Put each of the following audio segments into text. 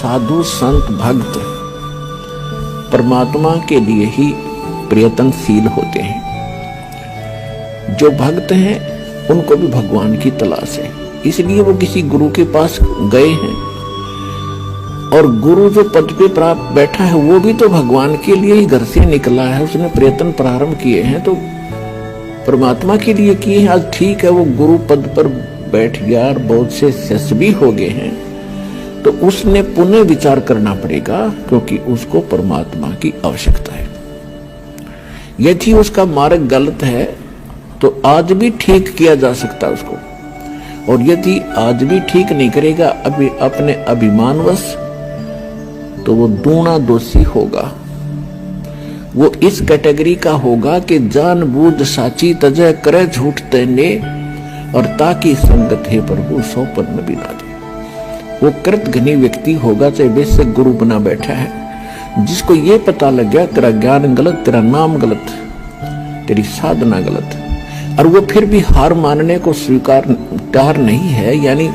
साधु संत भक्त परमात्मा के लिए ही प्रयत्नशील होते हैं। जो भक्त हैं उनको भी भगवान की तलाश है, इसलिए वो किसी गुरु के पास गए हैं। और गुरु जो पद पे प्राप्त बैठा है वो भी तो भगवान के लिए ही घर से निकला है, उसने प्रयत्न प्रारंभ किए हैं तो परमात्मा के लिए किए हैं। आज ठीक है वो गुरु पद पर बैठ गया और बहुत से शिष्य भी हो गए हैं, तो उसने पुनः विचार करना पड़ेगा, क्योंकि उसको परमात्मा की आवश्यकता है। यदि उसका मार्ग गलत है तो आज भी ठीक किया जा सकता है उसको, और यदि आज भी ठीक नहीं करेगा अभी अपने अभिमानवश, तो वो दूना दोषी होगा। वो इस कैटेगरी का होगा कि जानबूझ साची तजय करे झूठ तेने, और ताकि संगत है प्रभु सौ पद में भी ना दे। वो कृतघ्नी व्यक्ति होगा, चाहे वैसे गुरु बना बैठा है, जिसको ये पता लग गया तेरा ज्ञान गलत, तेरा नाम गलत, तेरी साधना गलत, और वो फिर भी हार मानने को स्वीकार तैयार नहीं है, यानी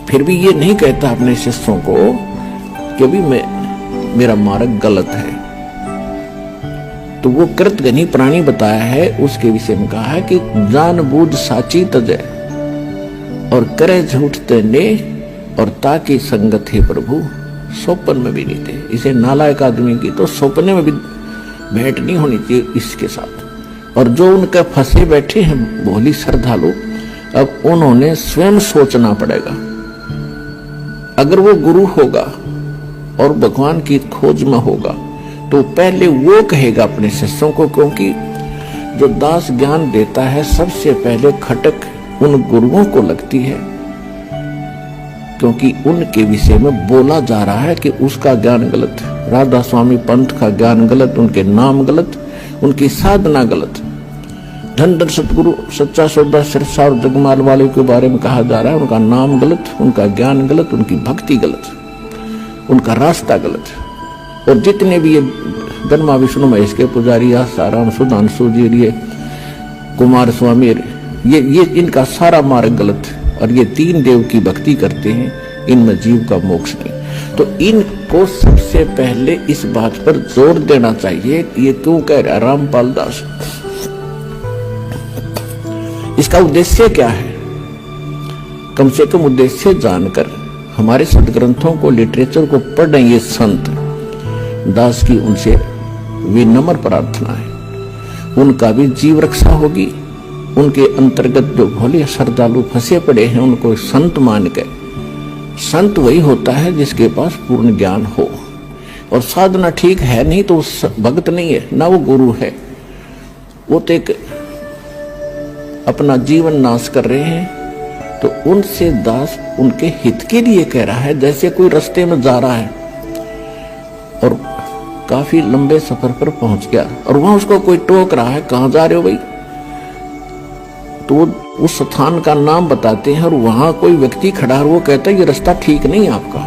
फिर भी ये नहीं कहता अपने शिष्यों को कि भी मेरा मार्ग गलत है, तो वो कृतघ्नी प्राणी बताया है। उसके विषय में कहा है कि जानबूझ साची तजय और करे झूठ तेने, और ताकि संगत है प्रभु स्वप्न में भी नहीं थे। इसे नालायक आदमी की तो सपने में भी भेंट नहीं होनी चाहिए इसके साथ। और जो उनके फंसे बैठे हैं भोली श्रद्धालु, अब उन्होंने स्वयं सोचना पड़ेगा। अगर वो गुरु होगा और भगवान की खोज में होगा तो पहले वो कहेगा अपने शिष्यों को, क्योंकि जो दास ज्ञान देता है सबसे पहले खटक उन गुरुओं को लगती है, क्योंकि उनके विषय में बोला जा रहा है कि उसका ज्ञान गलत, राधा स्वामी पंथ का ज्ञान गलत, उनके नाम गलत, उनकी साधना गलत। धन धन सतगुरु सच्चा सौदा सिरसा और जगमाल वाले के बारे में कहा जा रहा है, उनका नाम गलत, उनका ज्ञान गलत, उनकी भक्ति गलत, उनका रास्ता गलत। और जितने भी ये ब्रह्मा विष्णु महेश के पुजारी, आसाराम सुधांशु जी, ये कुमार स्वामी, ये इनका सारा मार्ग गलत, और ये तीन देव की भक्ति करते हैं, इनमें जीव का मोक्ष नहीं। तो इनको सबसे पहले इस बात पर जोर देना चाहिए। ये क्यों कह रहा रामपाल दास? इसका उद्देश्य क्या है? कम से कम उद्देश्य जानकर हमारे सदग्रंथों को, लिटरेचर को पढ़ रहे ये संत दास की उनसे विनम्र प्रार्थना है, उनका भी जीव रक्षा होगी। उनके अंतर्गत जो भोले श्रद्धालु फंसे पड़े हैं उनको संत मान के, संत वही होता है जिसके पास पूर्ण ज्ञान हो, और साधना ठीक है नहीं तो भक्त नहीं है, ना वो गुरु है। वो तो एक अपना जीवन नाश कर रहे हैं। तो उनसे दास उनके हित के लिए कह रहा है। जैसे कोई रास्ते में जा रहा है और काफी लंबे सफर पर पहुंच गया और वहां उसको कोई टोक रहा है, कहां जा रहे हो भाई? तो उस स्थान का नाम बताते हैं और वहां कोई व्यक्ति खड़ा है, वो कहता है ये रास्ता ठीक नहीं है आपका,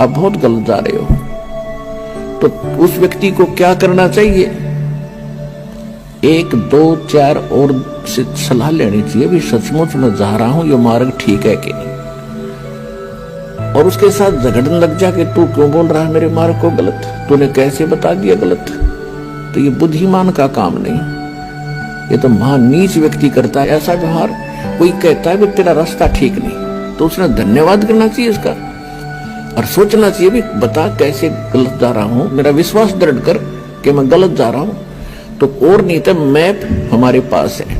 आप बहुत गलत जा रहे हो। तो उस व्यक्ति को क्या करना चाहिए? 1, 2, 4 और से सलाह लेनी चाहिए भी सचमुच मैं जा रहा हूं, ये मार्ग ठीक है कि नहीं। और उसके साथ झगड़ने लग जा कि तू क्यों बोल रहा है मेरे मार्ग को गलत, तूने कैसे बता दिया गलत? तो ये बुद्धिमान का काम नहीं, ये तो महान नीच व्यक्ति करता है ऐसा व्यवहार। कोई कहता है कि तेरा रास्ता ठीक नहीं, तो उसने धन्यवाद करना चाहिए इसका और सोचना चाहिए भी बता कैसे गलत जा रहा हूं, मेरा विश्वास दृढ़ कर कि मैं गलत जा रहा हूं। तो और नहीं तो मैप हमारे पास है,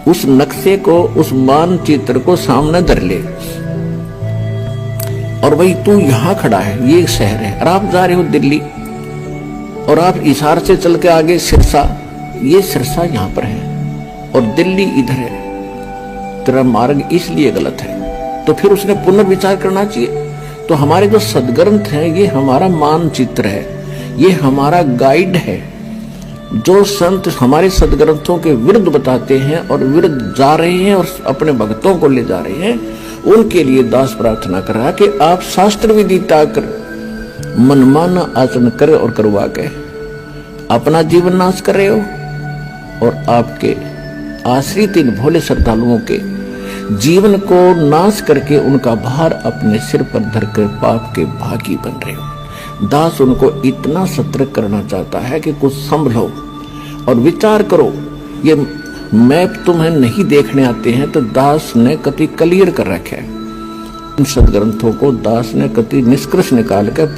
उस नक्शे को, उस मानचित्र को सामने धर ले और भाई तू यहां खड़ा है, ये शहर है और आप जा रहे हो दिल्ली, और आप इशारे से चल के आगे सिरसा, ये सिरसा यहां पर है और दिल्ली इधर है, तेरा मार्ग इसलिए गलत है। तो फिर उसने पुनर्विचार करना चाहिए। तो हमारे जो सदग्रंथ हैं ये हमारा मानचित्र है, ये हमारा गाइड है। जो संत हमारे सदग्रंथों के विरुद्ध बताते हैं और विरुद्ध जा रहे हैं और अपने भक्तों को ले जा रहे हैं, उनके लिए दास प्रार्थना कर रहा कि आप शास्त्र विधि त्याग कर मनमाना आचरण करे और करवा के अपना जीवन नाश कर रहे हो और आपके आश्रित इन भोले श्रद्धालुओं के जीवन को नाश करके उनका भार अपने सिर पर धरकर पाप के भागी बन रहे हो। दास उनको इतना सतर्क करना चाहता है कि कुछ संभलो और विचार करो। ये मैप तुम्हें नहीं देखने आते हैं तो दास ने कति क्लियर कर रखा है। इन सदग्रंथों को दास ने कति निष्कर्ष निकाल कर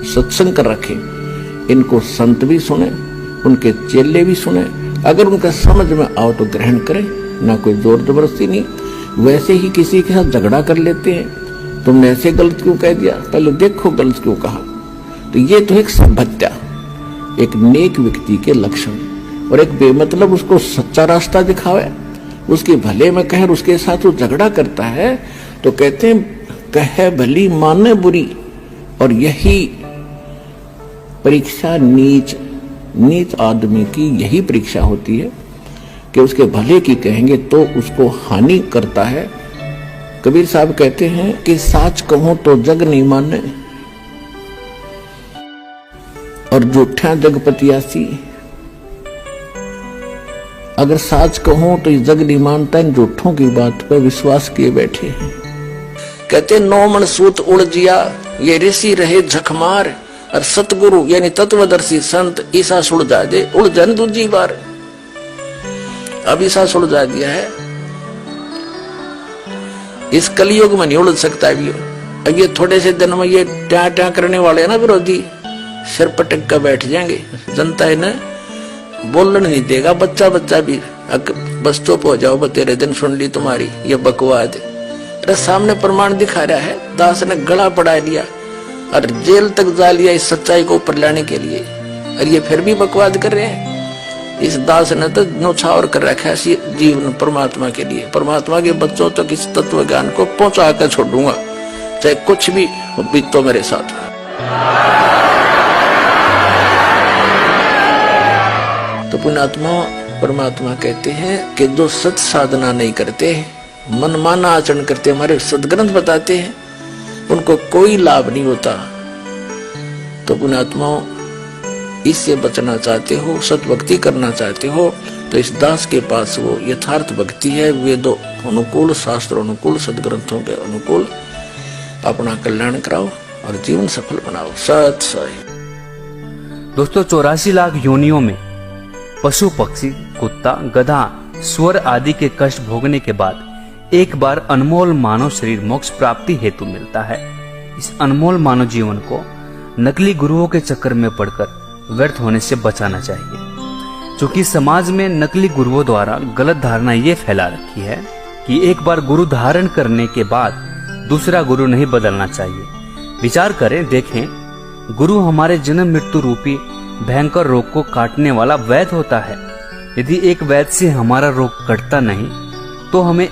सत्संग कर रखे। इनको संत भी सुने, उनके चेले भी सुने। अगर उनका समझ में आओ तो ग्रहण करें, ना कोई जोर जबरदस्ती नहीं। वैसे ही किसी के साथ झगड़ा कर लेते हैं, तुमने ऐसे गलत क्यों कह दिया, पहले देखो गलत क्यों कहा। तो ये तो एक सभ्यता, एक नेक व्यक्ति के लक्षण। और एक बेमतलब उसको सच्चा रास्ता दिखावे, उसके भले में कहे, उसके साथ वो झगड़ा करता है तो कहते हैं कहे भली माने बुरी। और यही परीक्षा नीच आदमी की यही परीक्षा होती है कि उसके भले की कहेंगे तो उसको हानि करता है। कबीर साहब कहते हैं कि साच कहूं तो जग नहीं माने और झूठा जगपतियासी। अगर साच कहूं तो जग नहीं मानता, इन झूठों की बात पर विश्वास किए बैठे हैं। कहते 9 मन सूत उड़ जिया, ये ऋषि रहे झकमार। और सतगुरु यानी तत्वदर्शी संत ईसा सुलझा दे, उड़ जाए दूसरी बार। अब ईसा सुलझा दिया है, इस कलयुग में नहीं उड़ सकता भी। अब ये थोड़े से दिन में ये ट्या ट्या करने वाले हैं ना विरोधी, सिर पटक कर बैठ जाएंगे। जनता इन्हें बोलने नहीं देगा, बच्चा बच्चा भी बस चुप हो जाओ, तेरे दिन सुन ली तुम्हारी ये बकवाद। अरे सामने प्रमाण दिखा रहा है, दास ने गला पड़ा लिया और जेल तक जा लिया इस सच्चाई को ऊपर लाने के लिए, और ये फिर भी बकवाद कर रहे हैं। इस दास ने तो न्यौछावर कर रखा है जीवन परमात्मा के लिए। परमात्मा के बच्चों तक इस तत्व ज्ञान को पहुंचा कर छोड़ूंगा, चाहे कुछ भी बीतो मेरे साथ। तो पुण्यात्मा परमात्मा कहते हैं कि जो सत साधना नहीं करते, मनमाना आचरण करते, हमारे सदग्रंथ बताते हैं, उनको कोई लाभ नहीं होता। तो पुण्यात्मा इससे बचना चाहते हो, सत भक्ति करना चाहते हो, तो इस दास के पास वो यथार्थ भक्ति है। वेदों अनुकूल, शास्त्र अनुकूल, सदग्रंथों के अनुकूल अपना कल्याण कराओ और जीवन सफल बनाओ। सत साई। दोस्तों 84 लाख योनियों में पशु पक्षी, कुत्ता, गधा, स्वर आदि के कष्ट भोगने के बाद एक बार अनमोल मानव शरीर मोक्ष प्राप्ति हेतु मिलता है। इस अनमोल मानव जीवन को नकली गुरुओं के चक्कर में पड़कर व्यर्थ होने से बचाना चाहिए। क्योंकि समाज में नकली गुरुओं द्वारा गलत धारणा ये फैला रखी है कि एक बार गुरु धारण करने के बाद दूसरा गुरु नहीं बदलना चाहिए। विचार करें, देखें, गुरु हमारे जन्म मृत्यु रूपी भयंकर रोग को काटने वाला वैद्य होता है। यदि एक वैद्य से हमारा रोग कटता नहीं तो हमें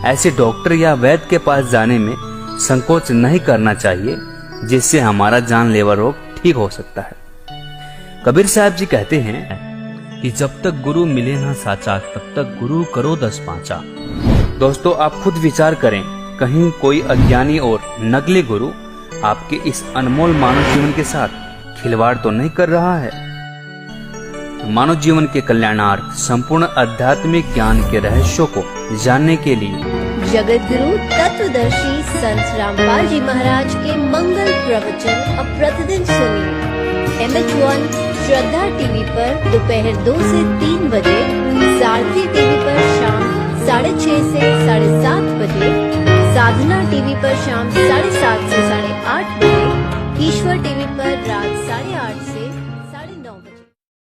ऐसे डॉक्टर या वैद्य के पास जाने में संकोच नहीं करना चाहिए, जिससे हमारा जानलेवा रोग ठीक हो सकता है। कबीर साहब जी कहते हैं कि जब तक गुरु मिले ना साचा, तब तक गुरु करो 10 पांचा। दोस्तों आप खुद विचार करें, कहीं कोई अज्ञानी और नकली गुरु आपके इस अनमोल मानव जीवन के साथ खिलवाड़ तो नहीं कर रहा है। मानव जीवन के कल्याणार्थ संपूर्ण आध्यात्मिक ज्ञान के रहस्यों को जानने के लिए जगत गुरु तत्वदर्शी संत रामपाल जी महाराज के मंगल प्रवचन अब प्रतिदिन सुनिए। MH1 श्रद्धा टीवी पर दोपहर 2 से 3 बजे, सारथी टीवी पर शाम 6:30 से 7:30 बजे, साधना टीवी पर शाम 7:30 से 8:30 बजे, ईश्वर टीवी पर रात 8:30 से